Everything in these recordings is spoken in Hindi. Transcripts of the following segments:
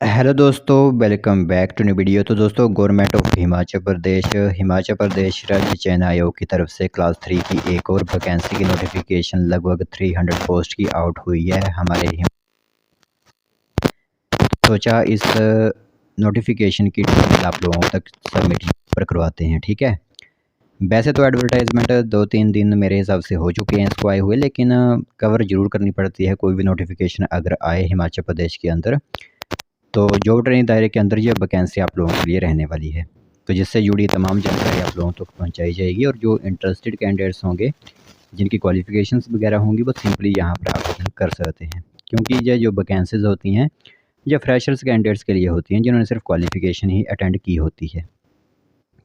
हेलो दोस्तों, welcome back to new video. तो दोस्तों, गवर्नमेंट ऑफ हिमाचल प्रदेश राज्य चयन आयोग की तरफ से क्लास 3 की एक और वैकेंसी की नोटिफिकेशन लगभग 300 पोस्ट की आउट हुई है सोचा इस नोटिफिकेशन की डिटेल आप लोगों तक सबमिट पर करवाते हैं। ठीक है। वैसे तो एडवर्टाइजमेंट 2-3 दिन मेरे हिसाब से हो चुके हैं इसको आए हुए, लेकिन कवर ज़रूर करनी पड़ती है कोई भी नोटिफिकेशन अगर आए हिमाचल प्रदेश के अंदर। तो जॉब ट्रेनिंग दायरे के अंदर ये वैकेंसी आप लोगों के लिए रहने वाली है, तो जिससे जुड़ी तमाम जानकारी आप लोगों तक पहुंचाई जाएगी। और जो इंटरेस्टेड कैंडिडेट्स होंगे, जिनकी क्वालिफिकेशंस वगैरह होंगी, वो सिंपली यहाँ पर आवेदन कर सकते हैं, क्योंकि ये जो वैकेंसीज होती हैं ये फ्रेशर्स कैंडिडेट्स के लिए होती हैं जिन्होंने सिर्फ क्वालिफिकेशन ही अटेंड की होती है।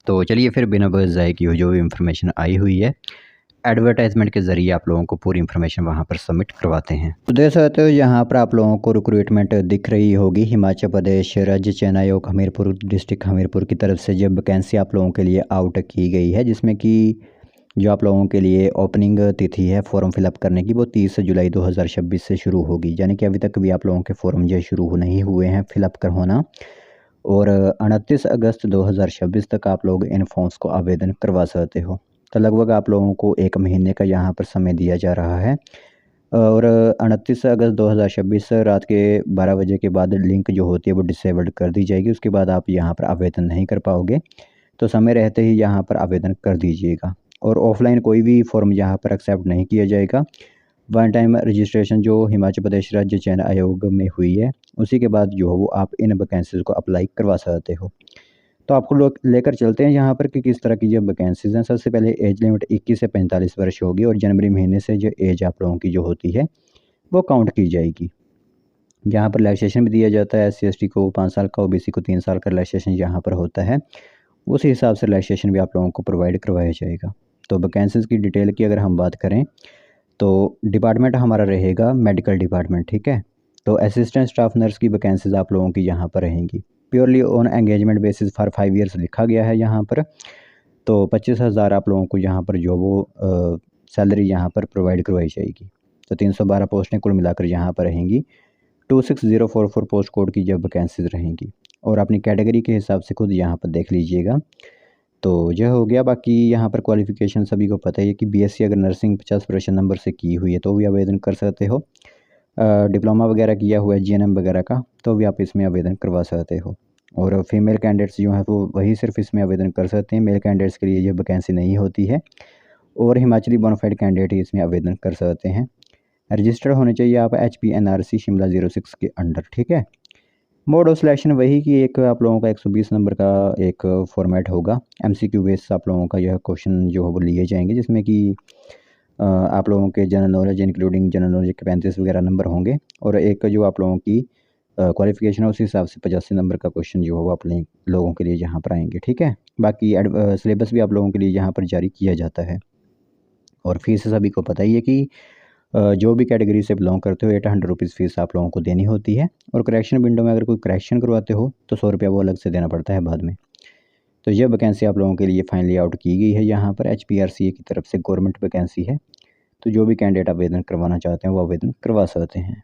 तो चलिए फिर बिना बस ज़ाय किए जो भी इंफॉर्मेशन आई हुई है एडवर्टाइजमेंट के ज़रिए आप लोगों को पूरी इन्फॉर्मेशन वहाँ पर सबमिट करवाते हैं। तो देख सकते हो यहाँ पर आप लोगों को रिक्रूटमेंट दिख रही होगी। हिमाचल प्रदेश राज्य चयन आयोग हमीरपुर डिस्ट्रिक्ट हमीरपुर की तरफ से जब वैकेंसी आप लोगों के लिए आउट की गई है, जिसमें कि जो आप लोगों के लिए ओपनिंग तिथि है फॉर्म फिलअप करने की, वो 30 जुलाई 2026 से शुरू होगी। यानी कि अभी तक भी आप लोगों के फॉर्म जो शुरू नहीं हुए हैं फिलअप कर होना, और 29 अगस्त 2026 तक आप लोग इन फॉर्म्स को आवेदन करवा सकते हो। तो लगभग आप लोगों को 1 महीने का यहाँ पर समय दिया जा रहा है। और 29 अगस्त 2026 रात के 12 बजे के बाद लिंक जो होती है वो डिसेबल्ड कर दी जाएगी। उसके बाद आप यहाँ पर आवेदन नहीं कर पाओगे, तो समय रहते ही यहाँ पर आवेदन कर दीजिएगा। और ऑफलाइन कोई भी फॉर्म यहाँ पर एक्सेप्ट नहीं किया जाएगा। वन टाइम रजिस्ट्रेशन जो हिमाचल प्रदेश राज्य चयन आयोग में हुई है, उसी के बाद जो है वो आप इन वैकेंसीज़ को अप्लाई करवा सकते हो। तो आपको लोग लेकर चलते हैं यहाँ पर कि किस तरह की जो वैकेंसीज़ हैं। सबसे पहले एज लिमिट 21 से 45 वर्ष होगी, और जनवरी महीने से जो एज आप लोगों की जो होती है वो काउंट की जाएगी। यहाँ पर रिलैक्सेशन भी दिया जाता है। SC ST को 5 साल का, OBC को 3 साल का रिलैक्सेशन यहाँ पर होता है। उसी हिसाब से रिलैक्सेशन भी आप लोगों को प्रोवाइड करवाया जाएगा। तो वैकेंसीज़ की डिटेल की अगर हम बात करें तो डिपार्टमेंट हमारा रहेगा मेडिकल डिपार्टमेंट। ठीक है। तो असिस्टेंट स्टाफ नर्स की वैकेंसीज़ आप लोगों की यहाँ पर रहेंगी। Purely on engagement basis for 5 years लिखा गया है यहाँ पर। तो 25,000 आप लोगों को यहाँ पर जो वो सैलरी यहाँ पर प्रोवाइड करवाई जाएगी। तो 312 पोस्टें कुल मिलाकर यहाँ पर रहेंगी। 26044 पोस्ट कोड की जब वैकेंसीज रहेंगी, और अपनी कैटेगरी के हिसाब से खुद यहाँ पर देख लीजिएगा। तो यह हो गया। बाकी यहाँ पर क्वालिफ़िकेशन सभी को पता ही है कि BSc अगर नर्सिंग 50% नंबर से की हुई है तो भी आवेदन कर सकते हो। डिप्लोमा वगैरह किया हुआ है GNM वगैरह का, तो भी आप इसमें आवेदन करवा सकते हो। और फीमेल कैंडिडेट्स जो हैं वो वही सिर्फ इसमें आवेदन कर सकते हैं। मेल कैंडिडेट्स के लिए ये वैकेंसी नहीं होती है, और हिमाचली बोनाफाइड कैंडिडेट ही इसमें आवेदन कर सकते हैं। रजिस्टर्ड होने चाहिए आप HP NRC शिमला 06 के अंडर। ठीक है। मोड ऑफ सिलेक्शन वही कि एक आप लोगों का 120 नंबर का एक फॉर्मेट होगा। MCQ बेस आप लोगों का यह क्वेश्चन जो है वो लिए जाएंगे, जिसमें कि आप लोगों के general knowledge including general knowledge के 35 वगैरह नंबर होंगे, और एक जो आप लोगों की क्वालिफिकेशन है उस हिसाब से 85 नंबर का क्वेश्चन जो है वो अपने लोगों के लिए यहाँ पर आएंगे। ठीक है। बाकी सिलेबस भी आप लोगों के लिए यहाँ पर जारी किया जाता है। और फीस सभी को पता ही है कि जो भी कैटेगरी से बिलोंग करते हो 800 रुपीज़ फ़ीस आप लोगों को देनी होती है। और करेक्शन विंडो में अगर कोई करेक्शन करवाते हो तो 100 रुपया वो अलग से देना पड़ता है बाद में। तो यह वैकेंसी आप लोगों के लिए फाइनली आउट की गई है यहाँ पर। HPRCA की तरफ से गवर्नमेंट वैकेंसी है। तो जो भी कैंडिडेट आवेदन करवाना चाहते हैं वो आवेदन करवा सकते हैं।